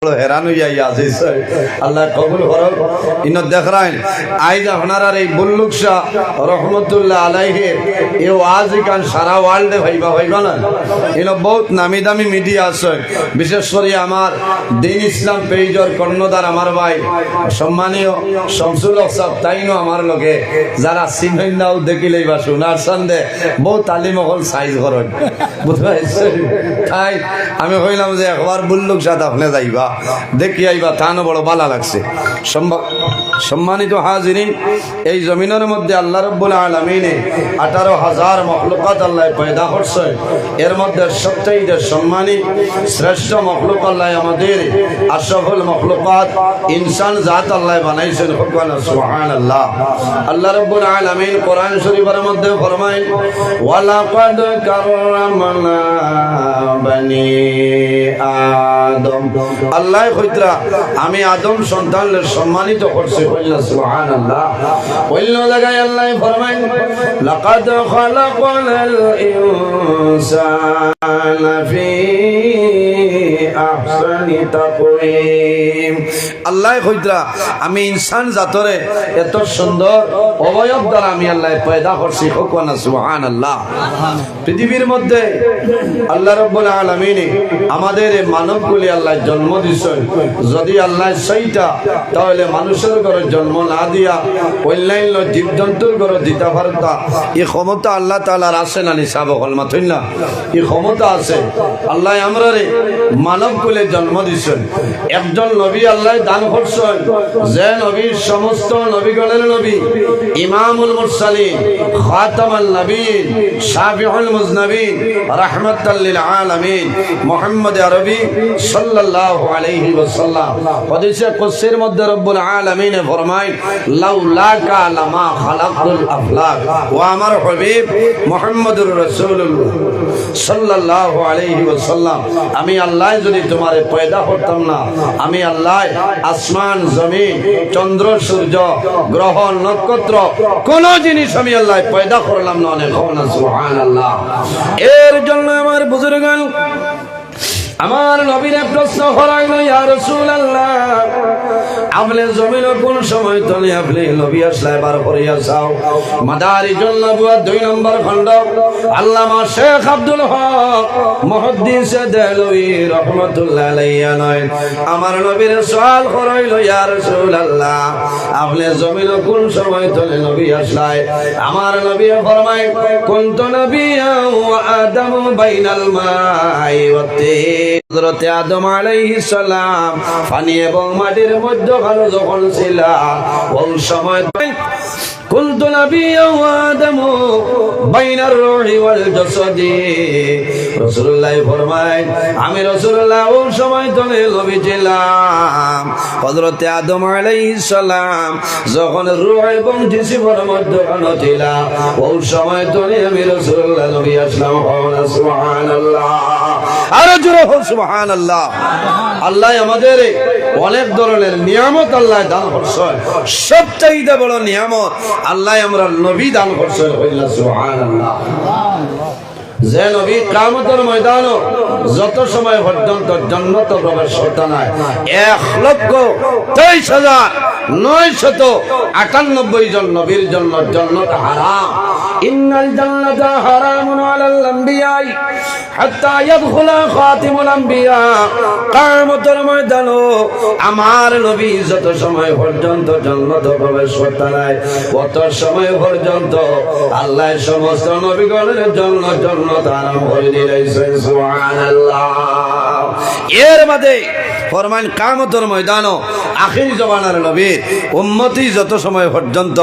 हैरान हो जाइए अल्लाह कबूल करो इन देख रहे हैं आज আপনারা এই বুল্লুক শাহ রহমতুল্লাহ আলাইহি এই ওয়াজ কান সারা ওয়ার্ল্ডে ভাইবা না ইনো বহুত নামি দামি মিডিয়া আছে বিশেষ করে আমার দ্বীন ইসলাম পেজর কর্ণধার আমার ভাই সম্মানীয় শামসুল হক সাহেব তাইনো আমার লগে যারা সিনহিন্দাও দেখিলেই বা শোনার সন্দেহ বহুত তালিম হল সাইজ করেন বুঝাইছে তাই আমি কইলাম যে একবার বুল্লুক শাহ আপনি যাইবা দেখি আইবা তানো বড় ভালো লাগছে সম্মানিত হাজিরিন এই জমিনের মধ্যে আল্লাহ রাব্বুল আলামিনে 18,000 মখলুকাত আল্লাহ পয়দা করছেন এর মধ্যে সবচেয়ে সম্মানী শ্রেষ্ঠ মখলুক আল্লাহ আমাদের আশরাফুল মখলুকাত ইনসান জাত আল্লাহ বানাইছেন সুবহানাল্লাহ আল্লাহ রাব্বুল আলামিন কোরআন শরীফের মধ্যে ফরমায় ওয়ালাকাদ কাররামনা বানি আদম আল্লাহ কইতরা আমি আদম সন্তানদের সম্মানিত করছি কইলা সুবহানাল্লাহ অন্য জায়গায় আল্লাহ ফরমায় লাকাদ খালাকনাল ইনসানা ফি আহসানি তাকওয়িম আল্লাহ কইতরা আমি ইনসান জাতরে এত সুন্দর অবয়ব দ্বারা আমি আল্লাহ পয়দা করছি কইনা সুবহানাল্লাহ পৃথিবীর মধ্যে আল্লাহ রাব্বুল আলামিন আমাদের মানবগুলি আল্লাহ জন্ম দিয়েছেন যদি আল্লাহ সেইটা তাহলে মানুষের ঘরে জন্ম না দিয়া অন্যান্য জীবজন্তুর ঘরে দিতে পারতা এই ক্ষমতা আল্লাহ তাআলার আছে না নিসাব হল মাথুন না এই ক্ষমতা আছে আল্লাহ আমরারে মানবকুলে জন্ম দিয়েছেন একজন নবী আল্লাহ দান করছেন যে নবী সমস্ত নবীগণের নবী ইমামুল মুরসালিন খাতামুন নবীন শাফিউল মুজনবিন রাহমাতাল লিল আলামিন মুহাম্মদ আরবি সাল্লাল্লাহু আলাইহি ওয়াসাল্লাম হাদিসে কুদসির মধ্যে রব্বুল আলামিন ফরমায় লাউলাকা লামা খালাকতুল আফলাক ওয়া আমার হাবিব মুহাম্মদুর রাসূলুল্লাহ সাল্লাল্লাহু আলাইহি ওয়াসাল্লাম আমি আল্লাহ যদি তোমারে পয়দা করতাম না আমি আল্লাহ আসমান জমিন চন্দ্র সূর্য গ্রহ নক্ষত্র কোন জিনিস আমি আল্লাহ পয়দা করলাম না অনেক সুবহানাল্লাহ এর জন্য আমার বুজুর্গান আমার নবীরে প্রশ্ন করাইল ইয়া রাসূলুল্লাহ আপনি জমিন কোন সময় তলে আপনি নবী আসলে বার করিয়া যাও মাদারিজুন নবুয়ত 2 নম্বর খণ্ড আল্লামা শেখ আব্দুল হক মুহাদ্দিস দেলভী রাহমাতুল্লাহ আলাইহি নয় আমার নবীরে সওয়াল করাইল ইয়া রাসূলুল্লাহ আপনি জমিন কোন সময় তলে নবী আসলে আমার নবী ফরমায় কুনতু নবিয়্যা ওয়া আদম বাইনাল মাই ওয়া হযরত আদম আলাইহিস সালাম পানি এবং মাটির মধ্যখানে যখন ছিল ওই সময় কুনতু নবিয়্যা ওয়া আদম বাইনার রূহি ওয়াল জাসাদি রাসূলুল্লাহ ফরমায় আমি রাসূলুল্লাহ ওই সময় তলে নবী ছিলাম হযরত আদম আলাইহিস সালাম যখন রূহ এবং জিসমের মধ্যখানে ছিল ওই সময় তলে আমি রাসূলুল্লাহ নবী আসলাম সুবহানাল্লাহ আর জোরে বল সুবহানাল্লাহ আল্লাহ আমাদের অনেক ধরনের নিয়ামত আল্লাহ দান করছেন সবচেয়ে বড় নিয়ামত আল্লাহ আমরা নবী দান করছেন সুবহানাল্লাহ যে নবী কিয়ামতের ময়দানে যত সময় পর্যন্ত জান্নাতে প্রবেশ করতে নাই 1,23,998 জন নবীর জন্য জান্নাত হারাম ইন্নাল জান্নাতা হারামুন আলাল আম্বিয়া হাত্তা ইয়াদখুলা খাতিমুল আম্বিয়া কিয়ামতের ময়দানে আমার নবী যত সময় পর্যন্ত জান্নাতে প্রবেশ করতে নাই কত সময় পর্যন্ত আল্লাহ সমস্ত নবীগণের জন্য জান্নাত হারাম করে দিয়েছেন সুবহানাল্লাহ এর মধ্যে ফরমান কিয়ামতের ময়দানে আখির জামানার নবী উম্মতি যত সময় পর্যন্ত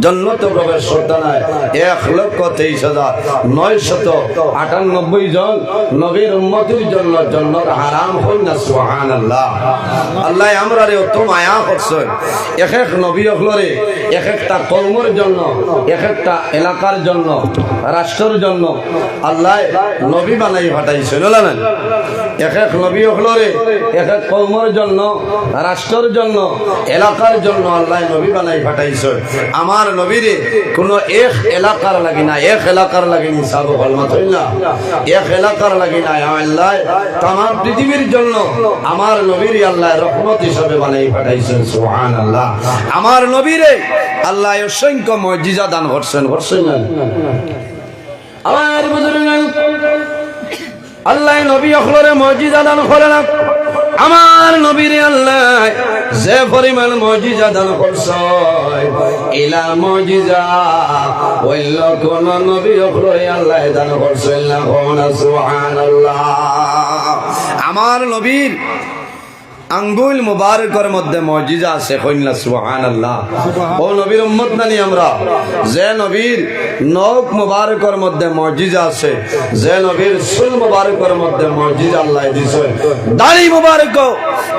জান্নাতে প্রবেশ করতে নাই 1,23,998 জন নবীর উম্মতির জন্য জান্নাত হারাম হল না সুবহানাল্লাহ আল্লাহ আমরারে অত মায়া করছেন এক এক নবী হলরে এক একটা কওমের জন্য এক একটা এলাকার জন্য রাষ্ট্রের জন্য আল্লাহ নবী বানাই পাঠাইছেন না এক এক নবী হলরে এক এক কওমের জন্য, রাষ্ট্রের জন্য, এলাকার জন্য আল্লাহ নবী বানাই পাঠাইছে। আমার নবীরে কোন এক এলাকার লাগি না, এক এলাকার লাগি না, সাবু কলমাত হইলা এক এলাকার লাগি না, আল্লাহ তাম পৃথিবীর জন্য আমার নবীরে আল্লাহ রহমত হিসাবে বানাই পাঠাইছেন। সুবহানাল্লাহ। আমার নবীরে আল্লাহ অসংখ্য মুজিজা দান করছেন, করছেন না? আমার বুজুর্গ আল্লাহ নবী অখলরে মুজিজা দান করেন। আমার নবীরে আল্লাহ যে পরিমাণ মুজিজা দান করছে, ইলা মুজিজা ওইল কোন নবী অখলরে আল্লাহ দান করছেন না। সুবহানাল্লাহ। আমার নবীর আঙ্গুল মুবারকের মধ্যে মুজিজা আছে, কইনা সুবহানাল্লাহ। ও নবীর উম্মত নানি আমরা, যে নবীর নখ মুবারকের মধ্যে মুজিজা আছে, যে নবীর চুল মুবারকের মধ্যে মুজিজা আল্লাহ দিছে, দাড়ি মুবারক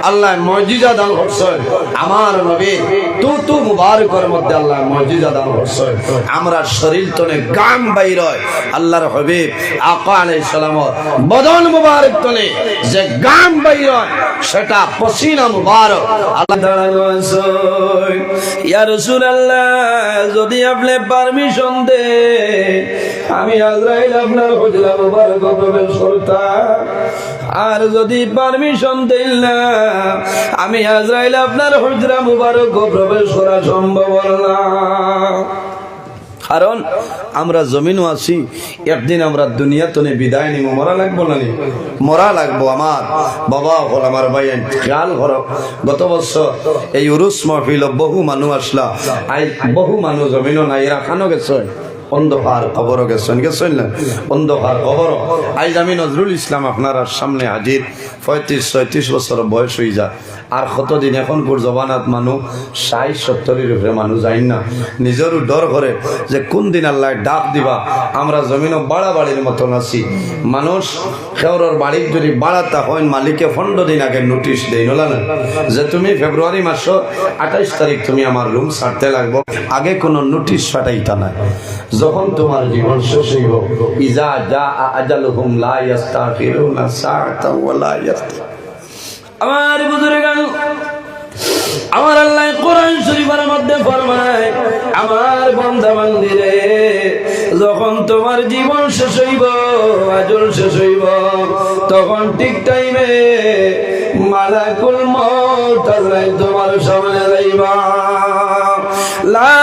আল্লাহ মুজিজা দান করছেন। আমার নবীর তুতু মুবারকের মধ্যে আল্লাহ মুজিজা দান করছেন। আমরা শরীর তনে গাম বাইর হয়, আল্লাহর হাবিব আকা আলাইহিস সালাম বদন মুবারক তনে যে গাম বাইর হয় সেটা পসিনা মুবারক। আল্লাহ দাঁড়ানো আছে, ইয়া রাসূলুল্লাহ যদি আপনি পারমিশন দে আমি আজরাইল আপনার হুজরা মুবারক প্রবেশ করতাম, আর যদি পারমিশন দেন না আমি আজরাইল আপনার হুজরা মুবারক প্রবেশ করা সম্ভব না। কারণ আমরা জমিনও আছি, একদিন আমরা দুনিয়া তনে বিদায় নিব, মরা লাগবো না? মরা লাগবো। আমার বাবা হল, আমার ভাই খেয়াল করো, গত বছর এই উরুস মাহফিল বহু মানুষ আসলা, আই বহু মানুষ জমিনও নাই, রাখানো গেছে অন্ধকার কবর গেছেন, গেছেন না অন্ধকার কবর। আজ আমি নজরুল ইসলাম আপনার সামনে হাজির, 35-36 বছর বয়স হয়ে যায়। আর কতদিন এখনকার জবানাত মানুষ 60-70 উপরে মানুষ যাই না, নিজেরও ডর করে যে কোন দিন আল্লাহ ডাক দিবা। আমরা জমিনও বাড়াবাড়ির মতন আছি। মানুষ খেওরের বাড়ির যদি বাড়াতা হয়, মালিকে 15 দিন আগে নোটিশ দেই নলা না, যে তুমি ফেব্রুয়ারি মাস 28 তারিখ তুমি আমার রুম ছাড়তে লাগবো। আগে কোনো নোটিশ পাঠাইতা না। যখন তোমার জীবন শেষ হইব, ইজা জা আজালুহুম লা ইস্তাখিরুনা সাআতাও ওয়া লা ইস্তাখিরুন। আমার বুজুর্গান, আমার আল্লাহ কোরআন শরীফের মধ্যে ফরমায়, আমার বান্দা বান্দিরে যখন তোমার জীবন শেষ হইব, আজল শেষ হইব, তখন ঠিক টাইমে মালাকুল মউত আজরাইল তোমার সামনে যাইবা। লা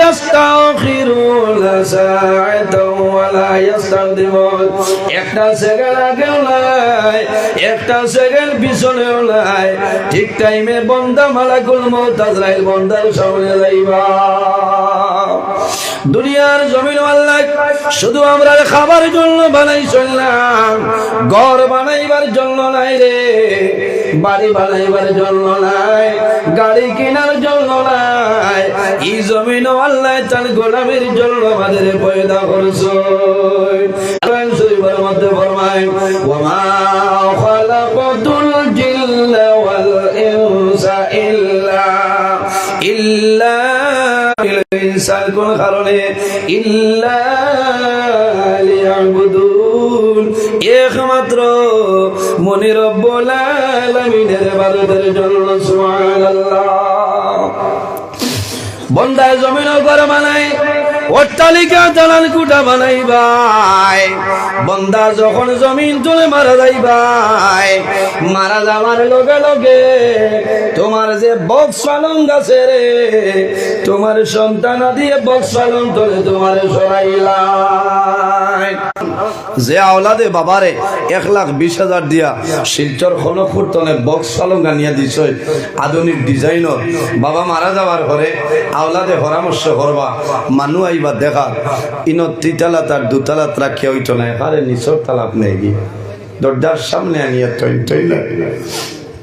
ইস্তাখিরুনা সাআতাও ওয়া লা ইস্তাকদিমুন। একটা সেকেন্ড আগেও নাই, একটা সেকেন্ড পিছনেও নাই, ঠিক টাইমে বান্দা মালাকুল মউত আজরাইল বান্দার সামনে যাইবা। দুনিয়ার জমিন আল্লাহ শুধু আমরা খাবার জন্য বানাইছেন না, ঘর বানাইবার জন্য নাই রে, বাড়ি বানাইবার জন্য নাই, গাড়ি কেনার জন্য নাই। এই জমিন আল্লাহ তার গোলামের জন্য আমাদের পয়দা করছেন। কোরআন শরীফের মধ্যে ফরমায়, ওয়া মা খালাকাতুল জিন্না ওয়াল ইনসা ইল্লা ইনসান কোন কারণে ইল্লা লিয়াবুদুন, একমাত্র মনি রব্বুল আলামিনের ইবাদতের জন্য। সুবহানাল্লাহ। বন্দা জমিন ঘর বানাই, অট্টালিকা দালান কুটা বানাই ভাই, বন্দা যখন জমিন তুলে মারা যাই ভাই, মারা যাওয়ার লগে লগে তোমার যে বক্স পালং আছে রে, তোমার সন্তান দিয়ে বক্স পালং তোলে তোমার সরাইলাই। যে আওলাদে বাবারে 1,20,000 দিয়া শিলচর খনপুর তলে বক্স পালং আনিয়া দিছ আধুনিক ডিজাইনর, বাবা মারা যাওয়ার পরে আওলাদে পরামর্শ করবা, মানু আইবা দেখা ইন 3 তার 2 রাখিয়া হইতো না, এখানে নিচর তালাপ নেই, দরজার সামনে আনিয়া তৈল।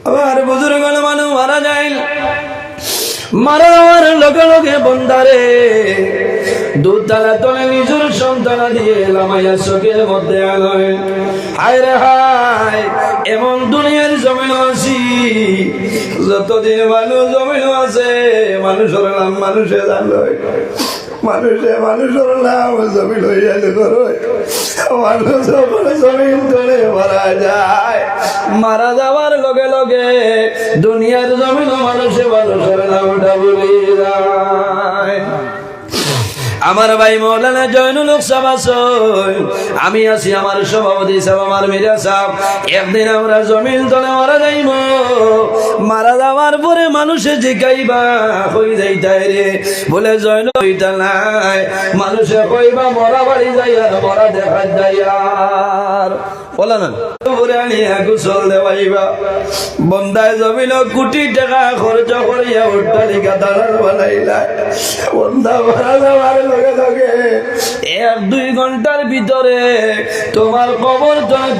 আবার বুজুর্গ মানুষ মারা যায়, মারা যাওয়ার লগে লগে বন্দারে 2 তালা তলে নিজের সন্তান দিয়ে লামাইয়া চোখের মধ্যে আলোয়। হায় রে হায়, এমন দুনিয়ার জমিন আছি, যতদিন মানুষ জমিন আছে মানুষের নাম মানুষে জানল। মানুষের নাম জমি লইয়া মানুষ জমিন ধরে মারা যায়, মারা যাওয়ার লগে লগে দুনিয়ার জমিন মানুষের নামটা বলি যায়। আমার ভাই মৌলানা জয়নুল হক সাহেব আছেন, আমি আছি, আমার সভাপতি সাহেব, আমার মিরা সাহেব। একদিন আমরা জমিন তলে মারা যাইব, মারা যাওয়ার পরে মানুষে জিগাইবা হই যাইতাই রে, বলে জয়নুল হইতা নাই, মানুষে কইবা মরা বাড়ি যাই আর মরা দেখা যায় আর বলা না গোসল দেওয়াইবা। বন্দায় জমিন কোটি টাকা খরচ করিয়া অট্টালিকা দালাল বানাইলা, বন্দা মারা যাওয়ার লগে লগে 1-2 ঘন্টার ভিতরে তোমার কবর তলে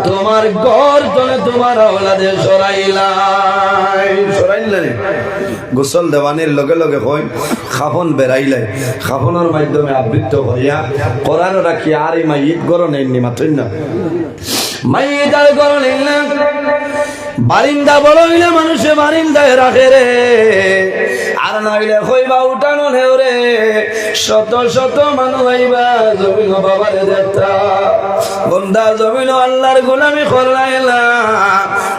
তোমার ঘর তলে তোমার আওলাদে সরাইলাই। গোসল দেওয়ানির লগে লগে হয় খাফন বেড়াইলাই, খাফনের মাধ্যমে আবৃত্ত করিয়া কোরআন রাখি আর এই মাইত গরো নেননি মাথুন না, মাইত আর গরো নেই না। বারিন্দা বড় হইলে মানুষে বারিন্দায় রাখে রে, আর নইলে কইবা উঠানো নেও রে। শত শত মানুষ আইবা জমিন বাবারে দেখতা, বন্দা জমিন আল্লাহর গোলামি করলাইলা,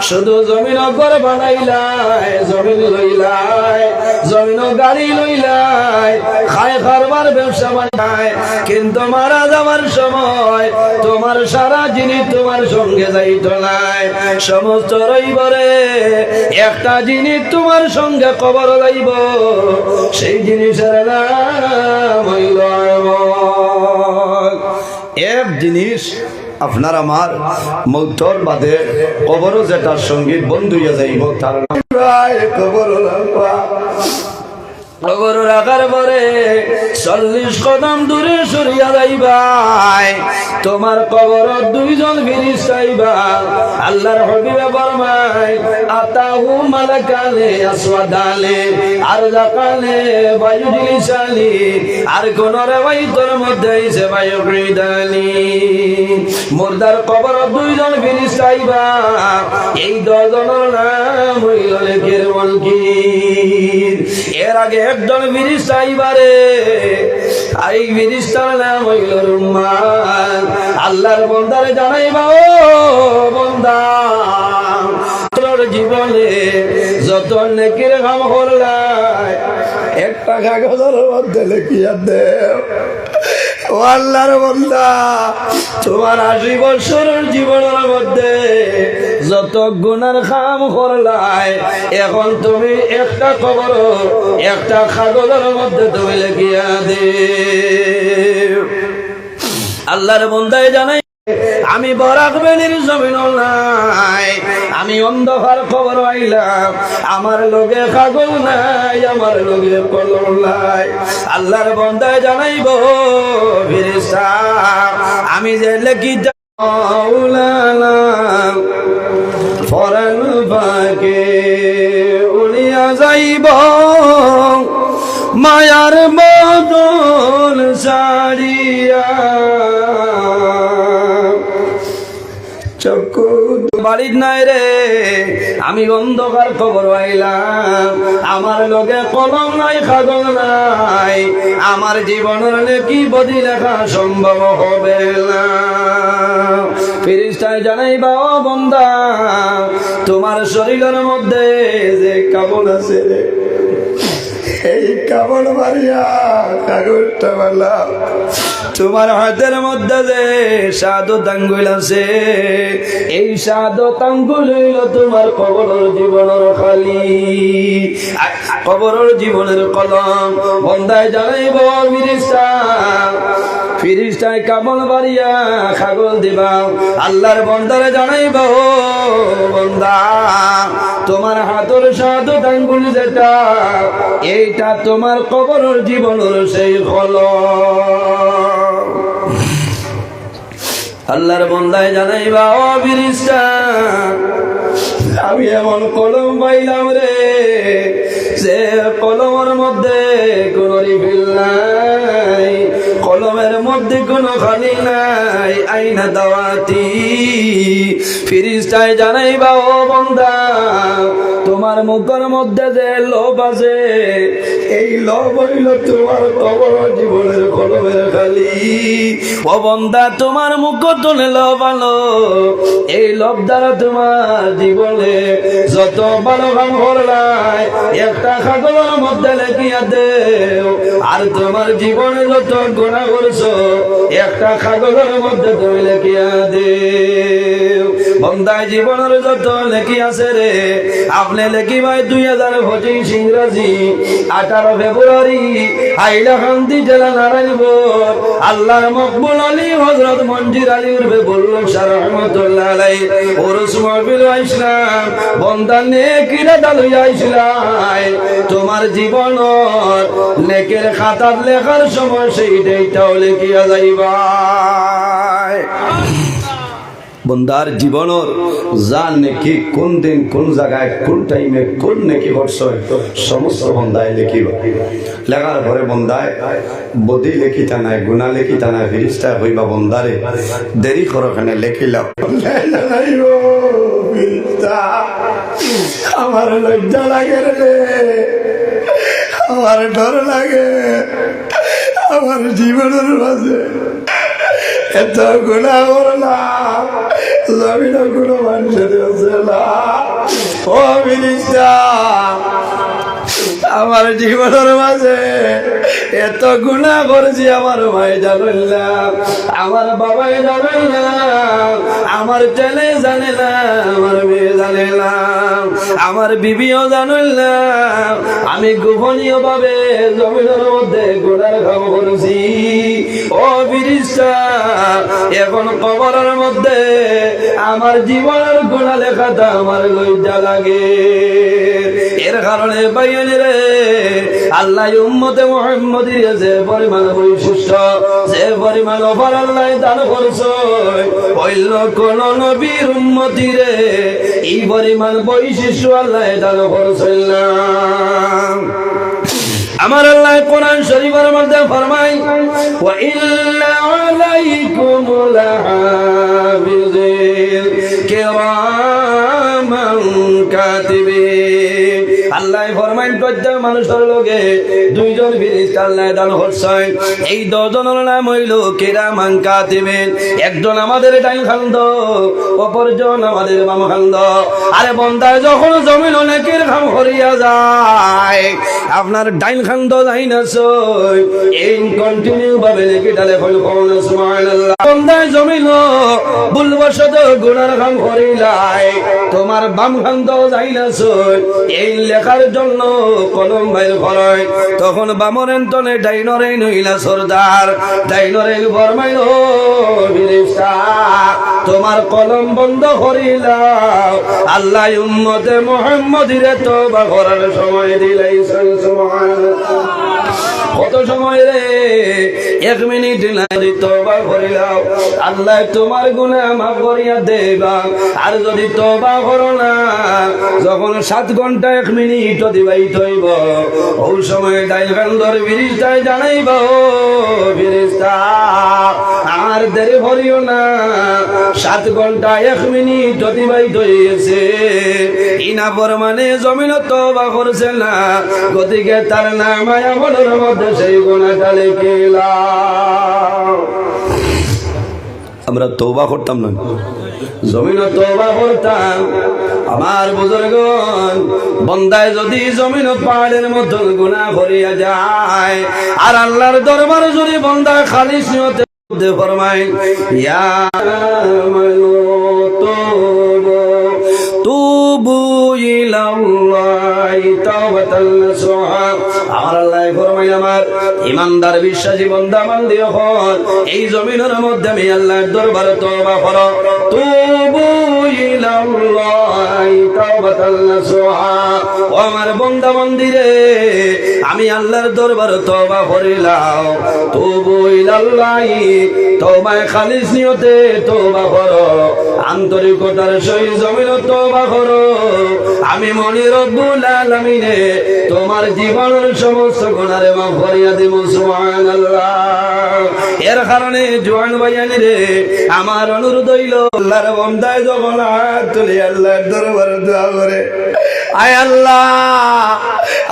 শুধু জমিন ঘর বানাইলাই, জমিন লইলাই, জমিন গাড়ি লইলাই, খায় খারবার ব্যবসা বানাই, কিন্তু মারা যাওয়ার সময় তোমার সারা জিনিস তোমার সঙ্গে যাইত নাই। সমস্ত রইবরে একটা জিনিস তোমার সঙ্গে কবর যাইব, সেই জিনিসের নাম হইল এক জিনিস আপনার আমার মৌতর বাদে কবরও যেটার সঙ্গে বন্ধু হইয়া যাইব তার কবর কবর রাখার পরে 40 কদম দূরে সরিয়া যাইবাই, তোমার কবর 2 জন ফেরেশতা আইবা। আল্লাহর হাবিবে ফরমায় আতাহু মালাকানে আসওয়াদালে আরজাকানে বায়ুজিলিসালি, আর কোন রওয়ায়াতের মধ্যে আইছে বায়ুরিদালি। মুর্দার কবর 2 জন ফেরেশতা আইবা, এই 2 জনের নাম হইল লেখের মুনকির। এর আগে একজন ফেরেশতা আইবারে, আর এই ফেরেশতার নাম হইল রুম্মান। আল্লাহর বান্দারে জানাইবা, ও বান্দা তোর জীবনে যত নেকির কাম করলাই একটা কাগজের মধ্যে লিখিয়া দেও। ও আল্লাহর বান্দা, তোমার 80 বছরের জীবনের মধ্যে যত গুনার কাম করলাই, এখন তুমি একটা খবর একটা কাগজের মধ্যে তুমি লিখিয়া দে। আল্লাহর বান্দায় জানাই, আমি বরাক বেলির জমিন নাই, আমি অন্ধকার খবর আইলাম, আমার লগে কাগজ নাই, আমার লগে কলম নাই। আল্লাহর বান্দায় জানাইব, ফেরেশতা আমি যে লেখি মাওলানা ফরন পাকে উড়িয়া যাইব, মায়ার বদল সারিয়া। চক্ষু বাড়ির নাই রে, আমি অন্ধকার খবর আইলাম, আমার লগে কলম নাই, কাগজ নাই, আমার জীবনের নেকি বদি লেখা সম্ভব হবে না। ফেরেশতায় জানাইবা, ও বান্দা তোমার শরীরের মধ্যে যে কাপড় আছে রে, এই কাপড় মারিয়া কাগজটা বানাও। তোমার হাতের মধ্যে যে শাহাদত আঙ্গুল আছে, এই শাহাদত আঙ্গুল হইল তোমার কবরের জীবনের খালি, কবরের জীবনের কলম। বন্দায় জানাইব ফেরেশতা, ফেরেশতায় কাপড় মারিয়া কাগজ দিবা। আল্লাহর বান্দারে জানাইব, ও বান্দা তোমার হাতের শাহাদত আঙ্গুল যেটা, এইটা তোমার কবরের জীবনের সেই কলম। আল্লাহর বান্দায় জানাইবা, ও ফেরেশতা আমি এমন কলম পাইলাম রে, যে কলমের মধ্যে কোনো রিফিল নাই, কলমের মধ্যে কোনো খালি নাই, আইনা দাওয়াতি। ফেরেশতায় জানাইবা, ও বান্দা তোমার মুখের মধ্যে যে লোভ আছে এই লোভ হইল তোমার কবর জীবনের কলমের খালি। ও বান্দা তোমার মুখ তুলে লোভ আলো, এই লোভ দ্বারা তোমার জীবনে যত ভালো কাম করলাই একটা কাগজের মধ্যে লেখিয়া দেও, আর তোমার জীবনে যত গুনাহ করছো একটা কাগজের মধ্যে তুমি লেখিয়া দেও। বন্দায় জীবনের যত লেখি আছে রে আপনি লেখি ভাই 2025 ইংরাজি 18 ফেব্রুয়ারি হাইলাকান্দি জেলা নারায়ণপুর আল্লাহর মকবুল আলী হযরত মঞ্জির আলী উর্ফে বুল্লুক শাহ রহমাতুল্লাহ আলাইহি ওরস মাহফিল ইসলাম বন্দা নেকিরা দালুয়া ইসলাম তোমার জীবনের নেকের খাতার লেখার সময় সেইটাও লেখিয়া যাইবা। বন্দার জীবনের যা নেকি কোন দিন কোন জায়গায় কোন টাইমে কোন নেকি করছো সমস্ত বন্দায় লিখিব। লেখার পরে বন্দায় বদি লেখিতা নাই গুণা লেখিতা নাই ফিরিস্তা হইবা বন্দারে দেরি করখানে লেখিলাম। আমার লজ্জা লাগে রে, আমার ডর লাগে, আমার জীবনের মাঝে এত গুণা করলাম জমিন কোনো মানুষের আছে না। ও ফিরিস্তা আমার জীবনের মাঝে এত গুণা করেছি, আমার ভাই জানেন না, আমার বাবাই জানেন না, আমার ছেলে জানে না, আমার মেয়ে জানে না, আমার বিবিও জানেন না। আমি গোপনীয় ভাবে জমিনের মধ্যে গুণার কাম করেছি। ও ফিরিস্তা এখন কবরের মধ্যে আমার জীবনের গুণা লেখাটা আমার লজ্জা লাগে। এর কারণে বাইয়ানি রে আল্লাহ উম্মতে মুহাম্মদীর যে পরিমাণ বৈশিষ্ট্য যে পরিমাণ অফার আল্লাহ দান করছে হইল কোন নবীর উম্মতি রে এই পরিমাণ বৈশিষ্ট্য আল্লাহ দান করছেন না। আমার আল্লাহ কোরআন শরীফের মধ্যে ফরমায় ওয়া ইল্লা আলাইকুম লাহাফিজিন কিরামান কাতিবিন। আল্লাহ ফরমাইন প্রত্যেক মানুষের লগে দুইজন ফেরেশতা আল্লাহ দান করছেন। এই দুজনের নাম হইল কিরামান কাতিবিন। একজন আমাদের ডাইন খান্দ, অপরজন আমাদের বাম খান্দ। আরে বান্দা যখন জমিন অনেকের কাম করিয়া যায় আপনার ডাইন খান্দ যাই না সই এই কন্টিনিউ ভাবে লেখে ডালে ফল কোন সুবহানাল্লাহ। বান্দা জমিন ভুলবশত গুনার কাম করিলাই তোমার বাম খান্দ যাই না সই এই লেখার জন্য কলম বাইর করে তখন বামরেন তনে ডাইনরে নইলা সরদার ডাইনরে ফরমাইল ফেরেশতা তোমার কলম বন্ধ করিলাও আল্লাহ উম্মতে মুহাম্মদীর তওবা করার সময় দিলাইছেন সুবহানাল্লাহ। কত সময় রে 1 মিনিট নাই তওবা করিলাও আল্লাহ তোমার গুনাহ মাফ করিয়া দেবা। আর যদি তওবা করো না যখন 7 ঘন্টা 1 মিনিট অতিবাহিত হইব ওই সময় ডাইনখান্দর ফেরেশতায় জানাইব ফেরেশতা আর দেরি করিও না 7 ঘন্টা 1 মিনিট অতিবাহিত হয়েছে ইনা পরমানে জমিন তওবা করছে না গতিকে তার নাম আমলের মধ্যে সেই গুনাহটা লিখিলাম। আমরা তওবা করতাম না জমিন তওবা করতাম। আমার বুজুর্গগণ বান্দায় যদি জমিন পাহাড়ের মতো গুনাহ করিয়া যায় আর আল্লাহর দরবারে যদি বান্দা খালিস নিয়তে ফরমায় ইয়া তুবু ইলাল্লাহি তাওবাতান নাসুহা। আমার আল্লাহ ফরমায় আমার ইমানদার বিশ্বাসী বান্দা বান্দি হন এই জমিনের মধ্যে আমি আল্লাহর দরবারে তওবা করো তুবু ইলাল্লাহি তাওবাতান নাসুহা। ও আমার বান্দা বান্দি রে আমি আল্লাহর দরবারে তওবা করিলাম তুবু ইলাল্লাহি তওবায় খালিস নিয়তে তওবা করো আন্তরিকতার সহিত জমিন তওবা করো আমি মনি রব্বুল আলামিনে তোমার জীবনের সমস্ত গুনাহ মাফ করিয়া দেব সুবহানাল্লাহ। এর কারণে জওয়ান ভাইয়ানি রে আমার অনুরোধ হইল আল্লাহর বান্দায় যখন হাত তুলে আল্লাহর দরবারে দোয়া করে আয় আল্লাহ,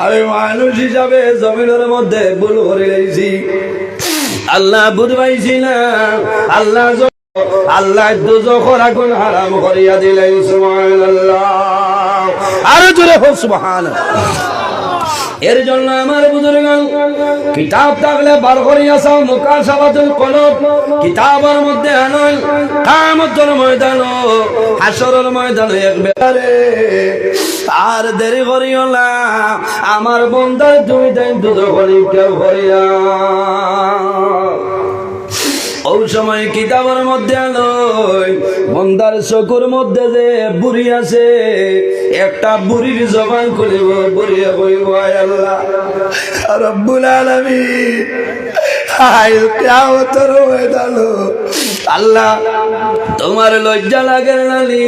আমি মানুষ হিসাবে জমিনের মধ্যে ভুল করে লেছি আল্লাহ, বুঝবাইছি না আল্লাহ, আল্লাহ দুজখের আগুন হারাম করিয়া দিলেন। সুবহানাল্লাহ, আরো জোরে হোক সুবহানাল্লাহ। এর জন্য আমার বুজুর্গান কিতাব থাকলে বার করিয়া চাও, মুকাশাফাতুল কলব কিতাবের মধ্যে আনয়, কিয়ামতের ময়দান হাসরের ময়দান একবারে আর দেরি করিও না, আমার বান্দার দুই দিন দুজখের কেউ করিয়া ওই সময় কিতাবের মধ্যে আলোয় বন্দার চকুর মধ্যে যে বুড়ি আছে, একটা বুড়ির জবান খুলিব, বুড়িয়া কইব আয় আল্লাহ রব্বুল আলামিন, হায় কিয়ামতের ময়দান আল্লাহ তোমার লজ্জা লাগে নালি,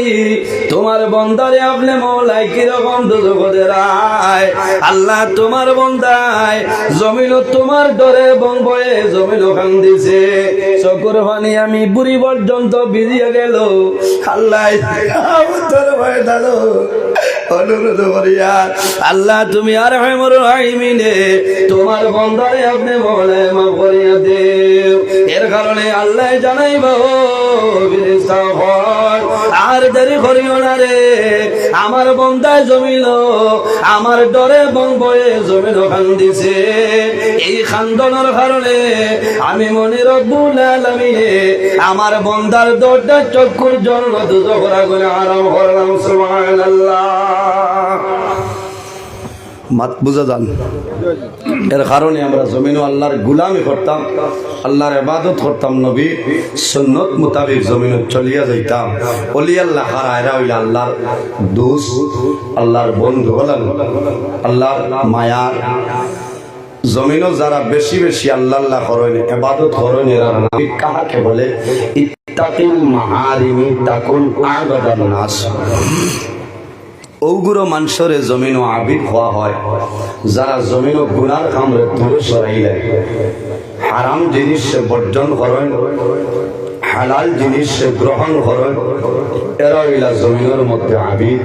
তোমার বন্দারে আপনি মওলাই কিরকম দুজখে রায় আল্লাহ, তোমার বন্দায় জমিন তোমার ডরে বঙ্গয়ে জমিন কান্দিছে, চকুর পানি আমি বুড়ি পর্যন্ত ভিজিয়ে গেল আল্লাহ, কিয়ামতের ময়দান অনুরোধ করিয়া আল্লাহ তুমি আর হামর রাহিমিনে তোমার বন্দারে আপনি মওলাই মাফ করিয়া দেও। এর কারণে আল্লাহ জানাইব আর দেরি করিও না রে, আমার বন্দায় জমিল আমার ডরে বঙ্গয়ে জমিল কান্দিছে, এই খান্দনের কারণে আমি মনে রব্বুল আলামিনে আমার বন্দার দরজা চক্ষুর জন্য দুজখের আগুনে হারাম করলাম। সুবহানাল্লাহ, মাত বুঝা যান। এর কারণে আমরা জমিন আল্লাহর গুলামি করতাম, আল্লাহর ইবাদত করতাম, নবী সুন্নত মোতাবেক জমিন চলিয়া যাইতাম। ওলি আল্লাহ হারায়রা হইল আল্লাহর দোস্ত, আল্লাহর বন্ধু হলেন, আল্লাহর মায়ার জমিনও যারা বেশি বেশি আল্লাহ আল্লাহ করেন, ইবাদত করেন, এরা নবী কাহাকে বলে ইত্তাকিল মাহারিমি তাকুন আবাদান নাস। ওগুলো মানুষের জমিন আবিদ হওয়া হয় যারা জমিন গুনার কামরে দূরে সরাইলে, হারাম জিনিস বর্জন করেন, হালাল জিনিস গ্রহণ করেন, এরা হইলা জমিনের মধ্যে আবিদ।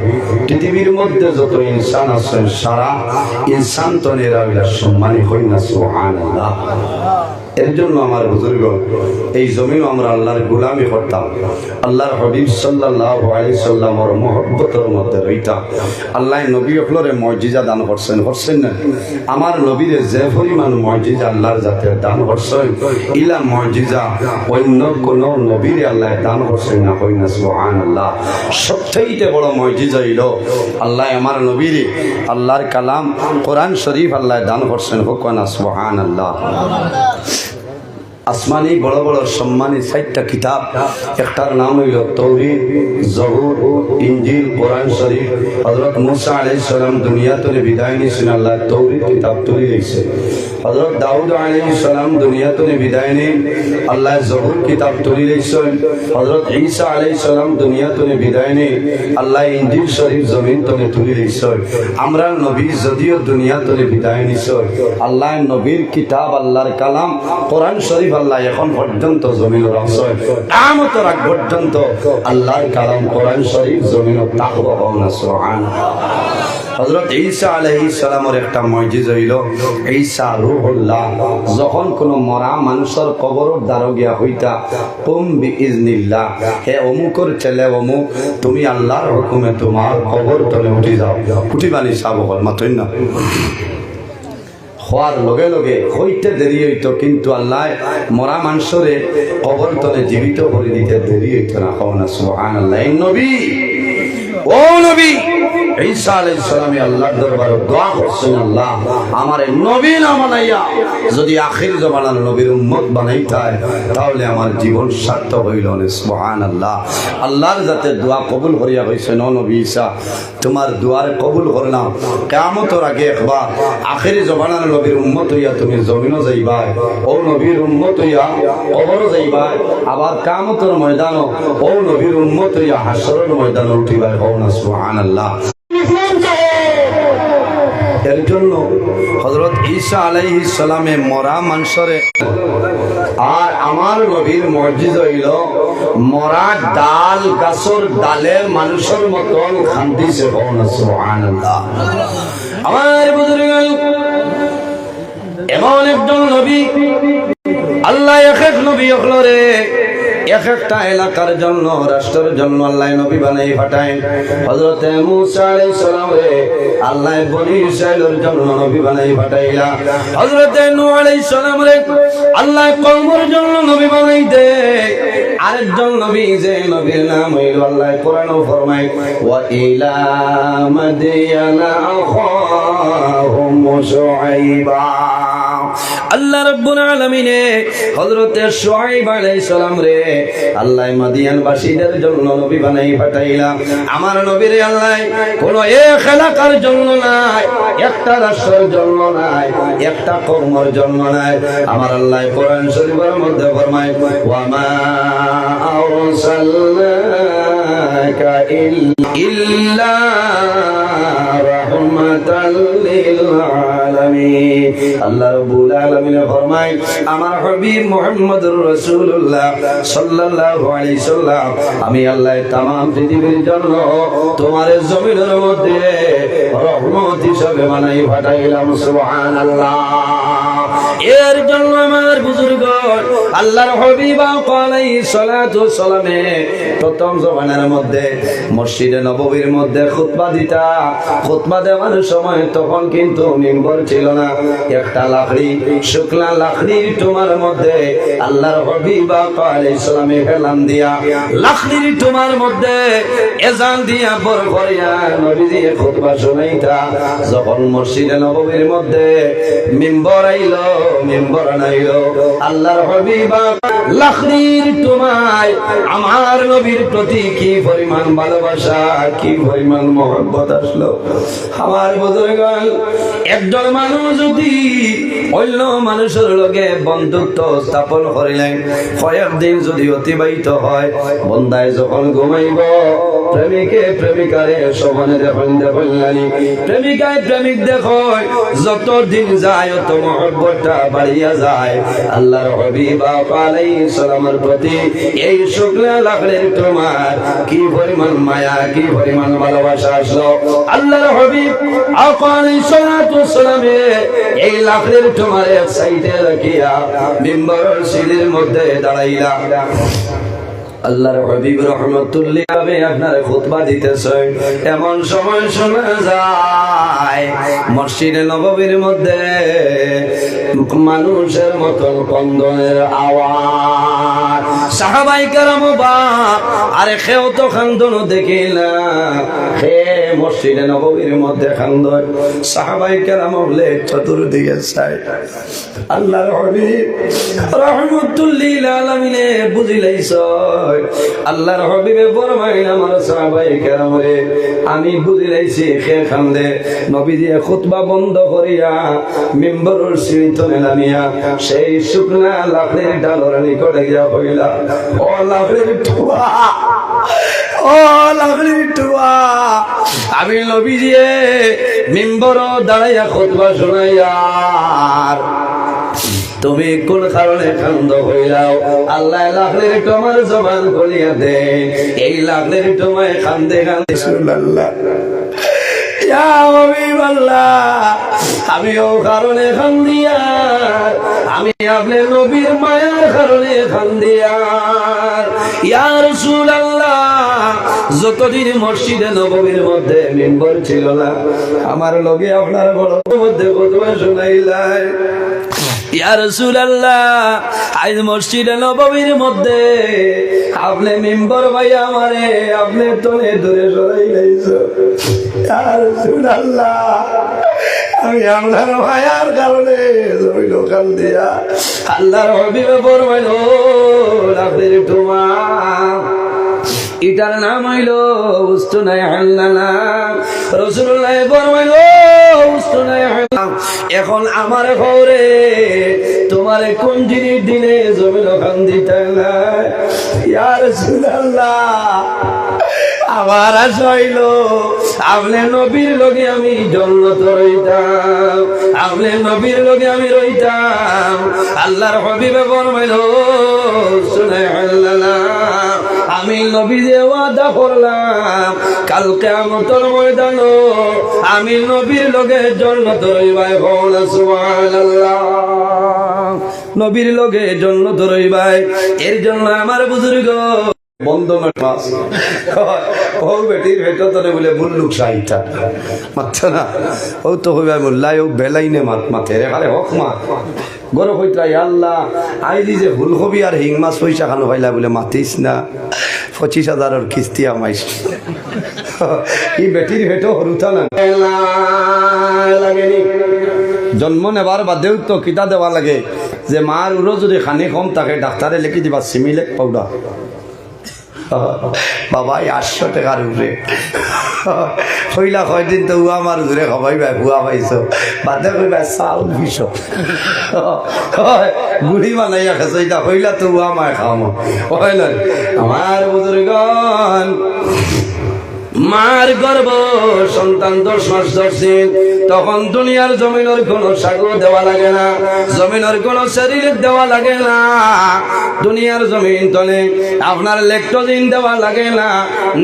পৃথিবীর মধ্যে যত ইনসান আছেন সারা ইনসান তো এরা হইলা সম্মানী হই না। সুবহানাল্লাহ। এর জন্য আমার বুজুর্গ এই জমিন আমরা আল্লাহর গোলামি করতাম, আল্লাহর হাবিব সাল্লাল্লাহু আলাইহি সাল্লামের মহব্বতের মধ্যে রইতাম। আল্লাহ নবী হলরে মুজিজা দান করছেন, করছেন না? আমার নবীরে যে পরিমাণ মুজিজা আল্লাহর জাতের দান করছেন, ইলা মুজিজা অন্য কোন নবীরে আল্লাহ দান করছেন না, কই না সুবহানাল্লাহ। সবথেকে বড় মুজিজা হইল আল্লাহ আমার নবীরে আল্লাহর কালাম কোরআন শরীফ আল্লাহ দান করছেন, হোক না সুবহানাল্লাহ। আসমানি বড় বড় সম্মানী 4টা কিতাব, একটার নাম হইল তৌরাত, জবুর, ইনজিল, কোরআন শরীফ। হযরত মুসা আলাইহিস সালাম দুনিয়াতে বিদায় নিয়েছেন, আল্লাহ তৌরাত কিতাব তুলে দিয়েছে। হযরত দাউদ আলাইহিস সালাম দুনিয়াতে বিদায় নিয়ে আল্লাহ জবুর কিতাব তুলে দিয়েছেন। হযরত ঈসা আলাইহিস সালাম দুনিয়াতে বিদায় নিয়ে আল্লাহ ইনজিল শরীফ জমিন থেকে তুলে দিয়েছেন। আমরা নবী যদিও দুনিয়াতে বিদায় নিয়েছেন, আল্লাহ নবীর কিতাব আল্লাহর কালাম কোরআন শরীফ আল্লাহ এখন পর্যন্ত জমিন রাখছে, কিয়ামতের আগ পর্যন্ত আল্লাহর কালাম কোরআন শরীফ জমিন তাকওয়া না। সুবহানাল্লাহ। হযরত ঈসা আলাইহিস সালামের একটা মুজিজা হইল ঈসা রূহুল্লাহ, যখন কোন মরা মানুষের কবরের দ্বারা গিয়া হইতা কুম বিইজনিল্লাহ, হে অমুকের ছেলে অমুক, তুমি আল্লাহর হুকুমে তোমার কবর তলে উঠি যাও, উঠি বানি সাব হল মাতই না। হওয়ার লগে লগে হইতে দেরি হইত, কিন্তু আল্লাহ মরা মানুষরে কবর তলে জীবিত করে দিতে দেরি হইত না। না সুবহানাল্লাহ। এই নবী, ও নবী ঈসা আলাইহিস সালামে আল্লাহর দরবারে দোয়া করছেন, আল্লাহ আমার নবী না বানাইয়া যদি আখির জামানার নবীর উম্মত বানাইতায় তাহলে আমার জীবন সার্থক হইল না। সুবহানাল্লাহ। আল্লাহর যাতে দোয়া কবুল করিয়া হইছেন, ও নবী ঈসা তোমার দোয়ারে কবুল করলাম, কিয়ামতের আগে একবার আখির জামানার নবীর উম্মত হইয়া তুমি জমিনও যাইবা, ও নবীর উম্মত হইয়া কবরও যাইবা, আবার কিয়ামতের ময়দানও ও নবীর উম্মত হইয়া হাশরের ময়দানে উঠিবা। হও না সুবহানাল্লাহ। এর জন্য হযরত ঈসা আলাইহিস সালামে মরা মানুষরে আর আমার নবীর মুজিজা হইল মরা ডাল গাছর ডালের মানুষের মতন খান্দিছে সুবহানাল্লাহ। আমার বুজুর্গ এমন একজন নবী আল্লাহ এক এক নবী অখলরে এক একটা এলাকার জন্য রাষ্ট্রের জন্য আল্লাহ নবী বানাই পাঠায়। হযরত মূসা আলাইহিস সালাম রে আল্লাহ বনি ইসরাইলের জন্য নবী বানাই পাঠাইলা। হযরত নূহ আলাইহিস সালাম রে আল্লাহ কওমের জন্য নবী বানাই দে। আরেকজন নবী যে নবীর নাম হইল আল্লাহ কোরআনে ফরমায় ওয়া ইলা মাদিয়ানা আখাহুম শুআইবা। আল্লাহ রাব্বুল আলামিন হযরত শুআইব আলাইহিস সালাম রে আল্লাহ মাদিয়ান বাসীদের জন্য নবী বানাই পাঠাইলা। আমার নবীর আল্লাহ কোন এক এলাকার জন্য নাই, একটা রাষ্ট্রের জন্য নাই, একটা কওমের জন্য নাই। আমার আল্লাহ কোরআন শরীফের মধ্যে ফরমায় ওয়া মা আরসালনাকা ইল্লা রাহমাতাল লিল আলামিন। আল্লাহ রাব্বুল আলামিন ফরমায় আমার হাবিব মুহাম্মদুর রাসূলুল্লাহ সাল্লাল্লাহু আলাইহি সাল্লাম আমি আল্লাহ तमाम পৃথিবীর জন্য তোমার জমিনের মধ্যে রহমত হিসেবে বানাই পাঠাইলাম সুবহানাল্লাহ। এর জন্য আমার বুজুর্গ আল্লাহর হাবিব আলাইহিস সালাতু ওয়াস সালামে প্রথম জমানার মধ্যে মসজিদে নববীর মধ্যে খুতবা দিতা। খুতবা দেওয়ার সময় তখন কিন্তু মিম্বর ছিল না, একটা লাকড়ি শুকনা লাকড়ির তোমার মধ্যে আল্লাহর হাবিব আলাইহিস সালামে হেলান দিয়া লাকড়ির তোমার মধ্যে এজান দিয়া বড় করিয়া নবীজি খুতবা শুনাইতা। যখন মসজিদে নববীর মধ্যে মিম্বর আইলো মিম্বর নাইলো আল্লাহর হাবিব লাকড়ির তোমায় আমার নবীর প্রতি কি পরিমাণ ভালোবাসা, কি পরিমাণ মহব্বত আসলো। আমার বুজুর্গগণ একজন মানুষ যদি অন্য মানুষের লগে বন্ধুত্ব স্থাপন করিলেন, কয়েকদিন যদি অতিবাহিত হয়, বন্দায় যখন ঘুমাইব প্রেমিকে প্রেমিকারে সমানে দেখেন দেখেন নানি, প্রেমিকায় প্রেমিক দেখো যত দিন যায় তত মহব্বতটা বাড়িয়া যায়। আল্লাহর হাবিব আলাইহিস সালামের প্রতি এই শুকনা লাকড়ির তোমার কি পরিমাণ মায়া, কি পরিমাণ ভালোবাসা আসলো। আল্লাহর হাবিব আলাইহিস সালাতু ওয়াস সালামে এই লাকড়ির তোমার এক সাইডে রাখিয়া মিম্বরের সিঁড়ির মধ্যে দাঁড়াইলা। আল্লাহর হাবিব রাহমাতুল্লাহ আলাইহি আপনারা খুতবা দিতেছেন, এমন সময় শোনা যায় মসজিদে নববীর মধ্যে মানুষের মতন কন্দনের আওয়াজ। সাহাবায়ে কেরাম আরে খেও তো খান্দন দেখিলা, খে মসজিদে নববীর মধ্যে খান্দন। সাহাবায়ে কেরাম বলে চতুর্দিকে চাই আল্লাহর হাবিব রাহমাতুল্লাহ আলাইহি বুঝিলাইছ আল্লাহর হাবিবে ফরমায় আমার সাহাবায়ে কেরাম রে আমি বুঝিলাইছি খে খান্দে। নবীজি খুতবা বন্ধ করিয়া মিম্বরের সিঁড়িতে নামিয়া সেই শুকনা লাকড়ির ডালের নিকটে গিয়া কইলা ও লাকড়ির টুয়া, ও লাকড়ির টুয়া, আমি নবীজি মিম্বর দাঁড়াইয়া খুতবা শুনাইয়া তুমি কোন কারণে কান্দ হইলাও? আল্লাহ লাকড়ির তোমার জবান খুলিয়া দে। এই লাকড়ির তোমায় কান্দে কান্দে রাসূলুল্লাহ ইয়া হাবিবাল্লাহ আমি ও কারণে কান্দিয়া, আমি আপনার নবীর মায়ার কারণে কান্দিয়া। ইয়া রাসূলুল্লাহ যতদিন মসজিদে নববীর মধ্যে মিম্বর ছিল না আমার লগে আপনার গলার মধ্যে খুতবা শুনাইলাই। ইয়া রাসূলুল্লাহ আজ মসজিদে নববীর মধ্যে আপনি মিম্বর ভাই আমারে আপনি তোলে দূরে সরাই লাইছো। ইয়া রাসূলুল্লাহ আমি আপনার ভাইয়ার কারণে জমিল কাল দিয়া। আল্লাহর হাবিব ফরমাইল লাকড়ির টুমা এটার নাম হইল উস্তুনায়ে হাল্লালা। রাসূলুল্লাহ ফরমাইল উস্তুনায়ে হাল্লালা এখন আমার ঘরে তোমারে কোন জিনিস দিনে জমিল কান দিতে না। ইয়া রাসূলুল্লাহ আমার আশা হইল আপনি নবীর লগে আমি জন্নত রইতাম, আপনি নবীর লগে আমি রইতাম। আল্লাহর হাবিবে ফরমাইল শুনে আল্লাহ আমি নবী যে ওয়াদা করলাম কাল কিয়ামতের ময়দানে আমি নবীর লগে জন্নত রইবাই। সুবহানাল্লাহ, নবীর লগে জন্নত রইবাই। এর জন্য আমার বুজুর্গ বন্ধনের মাস ও বেটির ভেটো তোরে বলে মুল্লুক সাইটা মাত্র না ও তো হইবা মোল্লাই ও বেলাইনে মাথে রে খালে হক মা গরো হইতাই আল্লাহ আইলি যে ফুলকবি আর হিং মাছ পয়সা খানো পাইলা বলে মাতিস না 25,000 কিস্তি আমাইস ই বেটির ভেটো হরুতা না লাগেনি। জন্ম নেবার বাদেও তো কিতা দেওয়া লাগে যে মার উরো যদি খানি কম থাকে ডাক্তারে লিখি দিবা সিমিলেক পাউডার। বাবা 800 টাকার উপরে হইলা কয়দিন তো উয়া আমার ঘুরে খাবাইবা ভুয়া পাইছো বাদে কইবা চাউল পিস গুড়ি বানাইয়া খাইছো এটা হইলা তো উয়া মায় খাওয়ামো হয় না। আমার বুজুর্গণ মার গর্ভ সন্তান 10 মাস 10 দিন তখন দুনিয়ার জমিনের কোনো সাগর দেওয়া লাগে না, জমিনের কোনো শরীর দেওয়া লাগে না, দুনিয়ার জমিন তলে আপনার ল্যাকটোজিন দেওয়া লাগে না,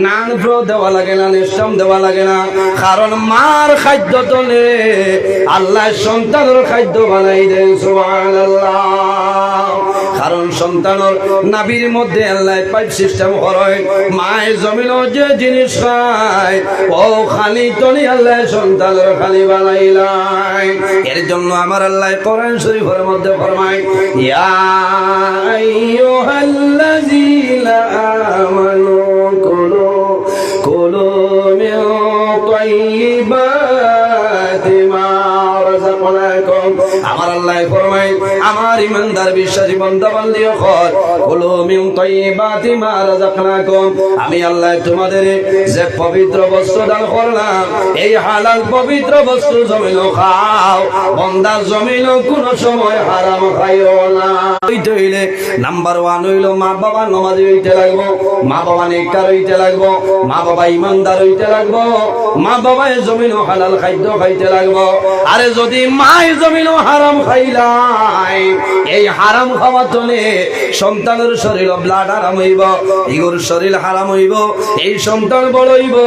নান ফ্লো দেওয়া লাগে না, নেস্টাম দেওয়া লাগে না। কারণ মার খাদ্য তলে আল্লাহ সন্তানের খাদ্য বানাই দেন। সুবহানাল্লাহ, কারণ সন্তানের নাভির মধ্যে আল্লাহ পাইপ সিস্টেম করে মায়ের জমিনও যে জিনিস খায় ও খালি তলি আল্লাহ সন্তানের খালি বানাইলাই। এর জন্য আমার আল্লাহ কোরআন শরীফের মধ্যে ফরমায় ইয়া আইয়ুহাল্লাযীনা আমানু কুলু মিন তাইয়্যিবাতি মা রাযাকনাকুম। আমার আল্লাহ ফরমায় আমার ইমানদার বিশ্বাসী বান্দা বান্দিও কর কুলু মিন তাইয়্যিবাতি মা রাযাকনাকুম। আমি আল্লাহ তোমাদের যে পবিত্র বস্তু দান করলাম এই হালাল পবিত্র বস্তু জমিনও খাও, বান্দা জমিনও কোন সময় হারাম খাইও না। হইলে নাম্বার 1 হইল মা বাবা নামাজি হইতে লাগবো, মা বাবা নেককার হইতে লাগবো, মা বাবা ইমানদার হইতে লাগবো, মা বাবা জমিনও হালাল খাদ্য খাইতে লাগবো। আরে যদি মায় জমিনও হারাম খাইলাই এই হারাম খাওয়া তলে সন্তানের শরীর ব্লাড হারাম হইব, ইগোর শরীর হারাম হইব, এই সন্তান বড় হইব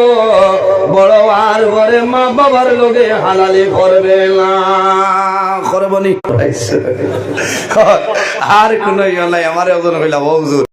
বড় আর বরে মা বাবার লগে হালালে করবে না করবনি আর কোন ইয়া নাই। আমার ওজন হইলা হুজুর